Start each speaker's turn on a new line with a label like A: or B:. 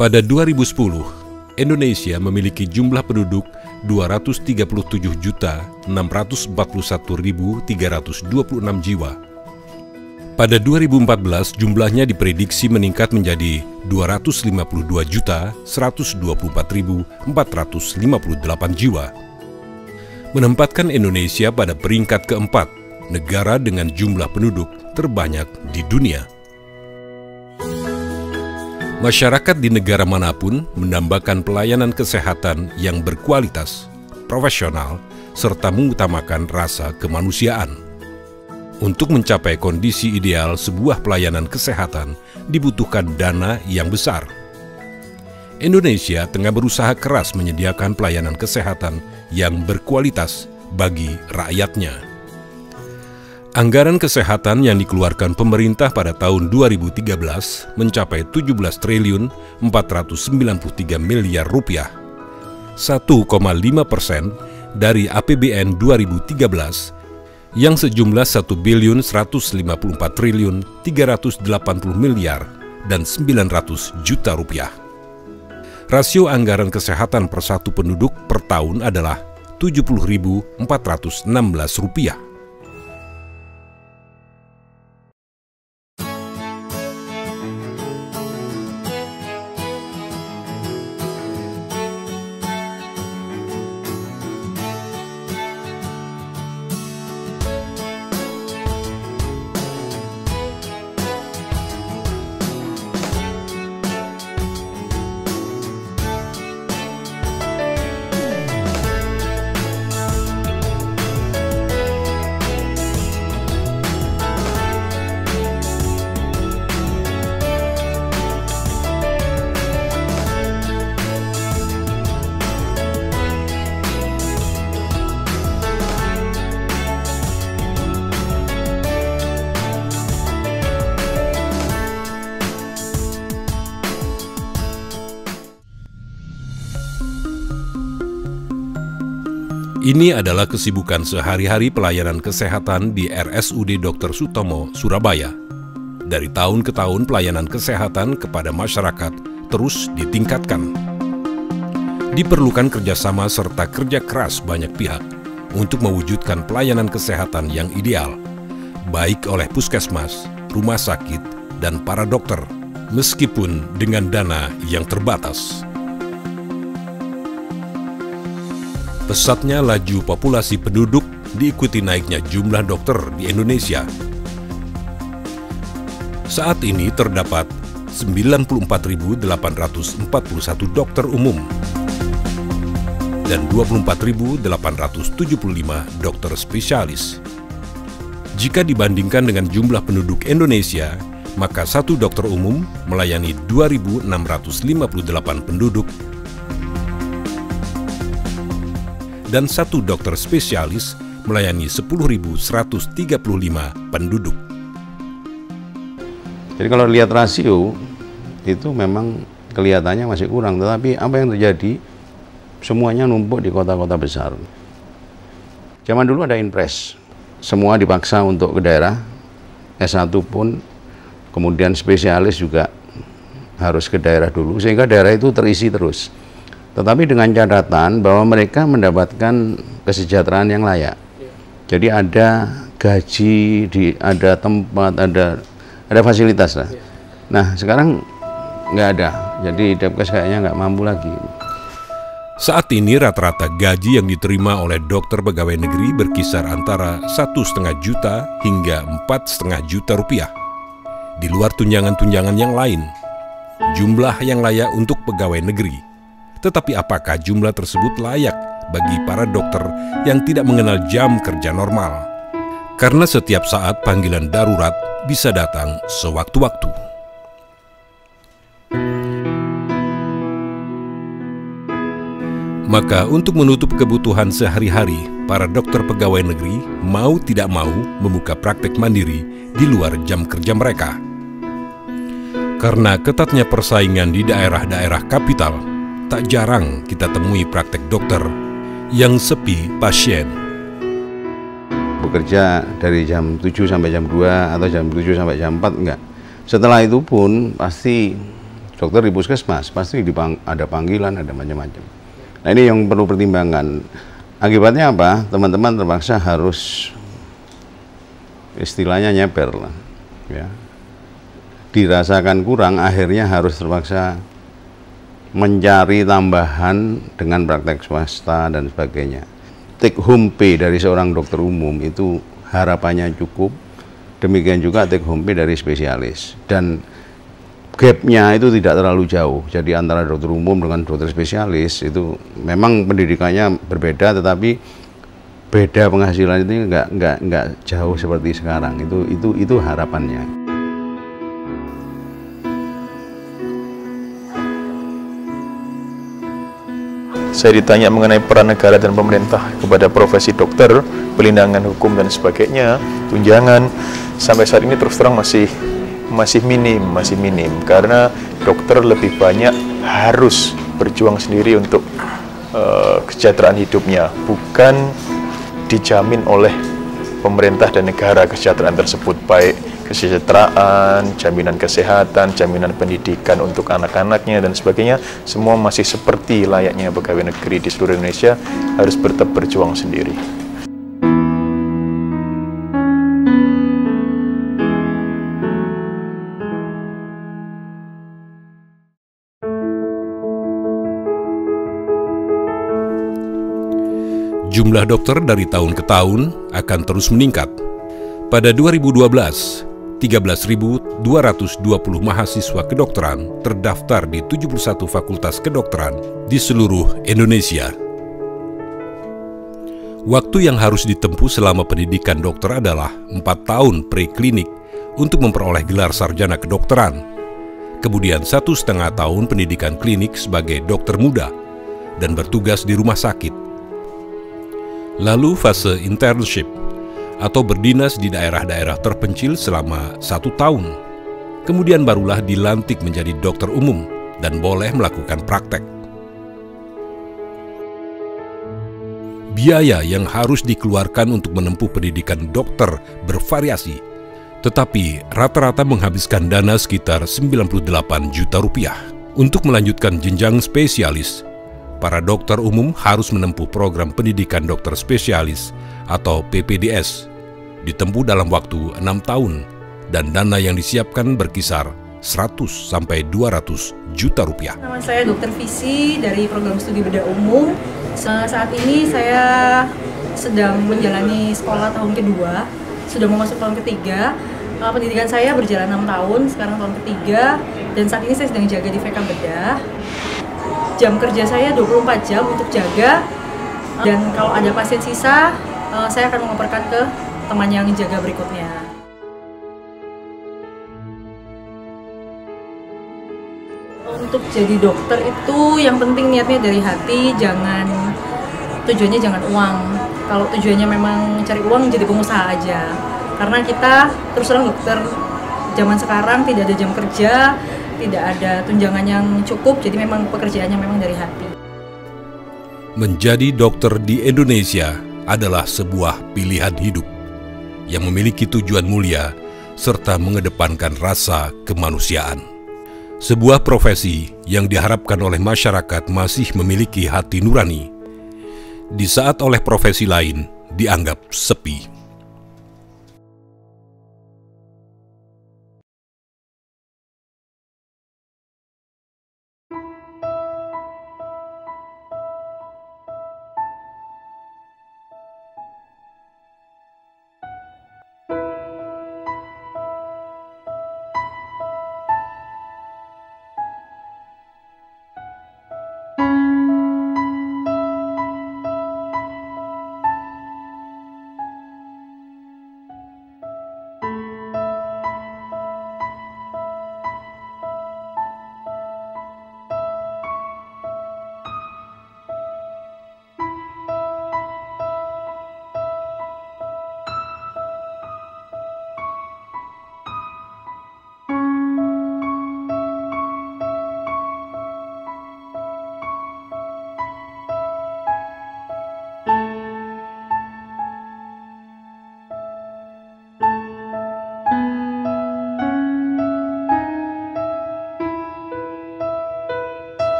A: Pada 2010, Indonesia memiliki jumlah penduduk 237.641.326 jiwa. Pada 2014, jumlahnya diprediksi meningkat menjadi 252.124.458 jiwa. Menempatkan Indonesia pada peringkat keempat negara dengan jumlah penduduk terbanyak di dunia. Masyarakat di negara manapun mendambakan pelayanan kesehatan yang berkualitas, profesional, serta mengutamakan rasa kemanusiaan. Untuk mencapai kondisi ideal sebuah pelayanan kesehatan dibutuhkan dana yang besar. Indonesia tengah berusaha keras menyediakan pelayanan kesehatan yang berkualitas bagi rakyatnya. Anggaran kesehatan yang dikeluarkan pemerintah pada tahun 2013 mencapai 17.493 miliar rupiah, 1,5% dari APBN 2013 yang sejumlah 1.154.380 miliar dan 900 juta rupiah. Rasio anggaran kesehatan per satu penduduk per tahun adalah 70.416 rupiah. Ini adalah kesibukan sehari-hari pelayanan kesehatan di RSUD Dr. Sutomo, Surabaya. Dari tahun ke tahun pelayanan kesehatan kepada masyarakat terus ditingkatkan. Diperlukan kerjasama serta kerja keras banyak pihak untuk mewujudkan pelayanan kesehatan yang ideal, baik oleh puskesmas, rumah sakit, dan para dokter, meskipun dengan dana yang terbatas. Pesatnya laju populasi penduduk diikuti naiknya jumlah dokter di Indonesia. Saat ini terdapat 94.841 dokter umum dan 24.875 dokter spesialis. Jika dibandingkan dengan jumlah penduduk Indonesia, maka satu dokter umum melayani 2.658 penduduk dan satu dokter spesialis melayani 10.135 penduduk.
B: Jadi kalau lihat rasio, itu memang kelihatannya masih kurang, tetapi apa yang terjadi, semuanya numpuk di kota-kota besar. Zaman dulu ada impres, semua dipaksa untuk ke daerah, S1 pun, kemudian spesialis juga harus ke daerah dulu, sehingga daerah itu terisi terus. Tetapi dengan catatan bahwa mereka mendapatkan kesejahteraan yang layak. Jadi ada gaji, ada tempat, ada fasilitas lah. Nah sekarang nggak ada, jadi Depkes kayaknya nggak mampu lagi.
A: Saat ini rata-rata gaji yang diterima oleh dokter pegawai negeri berkisar antara 1,5 juta hingga 4,5 juta rupiah. Di luar tunjangan-tunjangan yang lain, jumlah yang layak untuk pegawai negeri. Tetapi apakah jumlah tersebut layak bagi para dokter yang tidak mengenal jam kerja normal? Karena setiap saat panggilan darurat bisa datang sewaktu-waktu. Maka untuk menutup kebutuhan sehari-hari, para dokter pegawai negeri mau tidak mau membuka praktek mandiri di luar jam kerja mereka. Karena ketatnya persaingan di daerah-daerah kapital, tak jarang kita temui praktek dokter yang sepi pasien.
B: Bekerja dari jam 7 sampai jam 2 atau jam 7 sampai jam 4 enggak. Setelah itu pun pasti dokter di puskesmas, pasti ada panggilan, ada macam-macam. Nah ini yang perlu pertimbangan. Akibatnya apa? Teman-teman terpaksa harus istilahnya nyeper lah, ya. Dirasakan kurang, akhirnya harus terpaksa mencari tambahan dengan praktek swasta dan sebagainya. Take home pay dari seorang dokter umum itu harapannya cukup, demikian juga take home pay dari spesialis, dan gapnya itu tidak terlalu jauh. Jadi antara dokter umum dengan dokter spesialis itu memang pendidikannya berbeda, tetapi beda penghasilan itu nggak jauh seperti sekarang. Itu harapannya.
C: Saya ditanya mengenai peran negara dan pemerintah kepada profesi dokter, perlindungan hukum dan sebagainya, tunjangan, sampai saat ini terus terang masih minim, karena dokter lebih banyak harus berjuang sendiri untuk kesejahteraan hidupnya, bukan dijamin oleh pemerintah dan negara kesejahteraan tersebut, baik kesejahteraan, jaminan kesehatan, jaminan pendidikan untuk anak-anaknya dan sebagainya, semua masih seperti layaknya pegawai negeri di seluruh Indonesia, harus tetap berjuang sendiri.
A: Jumlah dokter dari tahun ke tahun akan terus meningkat. Pada 2012, 13.220 mahasiswa kedokteran terdaftar di 71 fakultas kedokteran di seluruh Indonesia. Waktu yang harus ditempuh selama pendidikan dokter adalah 4 tahun preklinik untuk memperoleh gelar sarjana kedokteran, kemudian 1,5 tahun pendidikan klinik sebagai dokter muda dan bertugas di rumah sakit. Lalu fase internship atau berdinas di daerah-daerah terpencil selama 1 tahun. Kemudian barulah dilantik menjadi dokter umum dan boleh melakukan praktek. Biaya yang harus dikeluarkan untuk menempuh pendidikan dokter bervariasi, tetapi rata-rata menghabiskan dana sekitar 98 juta rupiah. Untuk melanjutkan jenjang spesialis, para dokter umum harus menempuh program pendidikan dokter spesialis atau PPDS, ditempuh dalam waktu 6 tahun, dan dana yang disiapkan berkisar 100-200 juta rupiah.
D: Nama saya Dr. Visi dari program studi bedah umum. Saat ini saya sedang menjalani sekolah tahun kedua, sudah mau masuk tahun ketiga. Pendidikan saya berjalan 6 tahun, sekarang tahun ketiga, dan saat ini saya sedang jaga di VK Bedah. Jam kerja saya 24 jam untuk jaga, dan kalau ada pasien sisa, saya akan mengoperkan ke teman yang jaga berikutnya. Untuk jadi dokter itu yang penting niatnya dari hati, tujuannya jangan uang. Kalau tujuannya memang cari uang, jadi pengusaha aja. Karena kita terus terang dokter zaman sekarang tidak ada jam kerja, tidak ada tunjangan yang cukup, jadi memang pekerjaannya memang dari hati.
A: Menjadi dokter di Indonesia adalah sebuah pilihan hidup yang memiliki tujuan mulia serta mengedepankan rasa kemanusiaan. Sebuah profesi yang diharapkan oleh masyarakat masih memiliki hati nurani, di saat oleh profesi lain dianggap sepi.